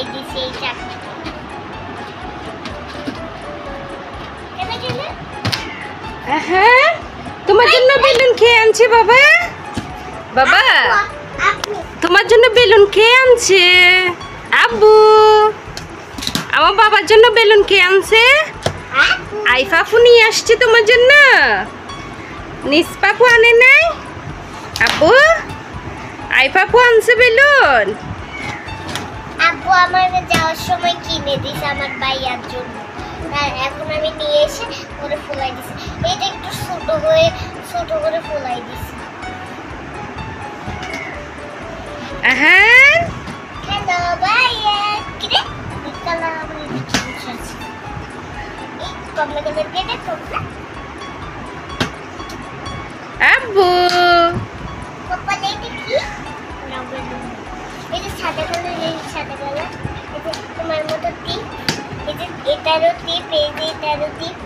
ফুলাই দিছি এই চাকটা। হ্যাঁ, তোমার জন্য বেলুন খেয়ে আনছি বাবা। বাবা তোমার জন্য বেলুন খেয়ে আনছে আব্বু। আমার বাবার জন্য বেলুন খেয়ে আনছে। আইফাফু নিয়ে আসছে তোমার জন্য। নিসপাপু আনে নাই আব্বু? আইফাফু আনছে বেলুন। আব্বু আমার যাওয়ার সময় কিনে দিছে আমার ভাইয়ার জন্য। আর এখন আমি নিয়ে এসে ওরে ফুলাই দিছি। এটা একটু ছোট করে ফুলাই দিছি। হ্যাঁ, হ্যালো ভাইয়া, কি রে? বিকালে আমার এই সমস্যা আছে। এই কমলা কালার কেটে তোমরা আব্বু পাপা দেখি কি না বেলুন। এই যে সাদা কালার, এই সাদা কালার, এই যে তোমার মতো টিপ, এই যে এটারও টিপ, এই যে এটারও টিপ।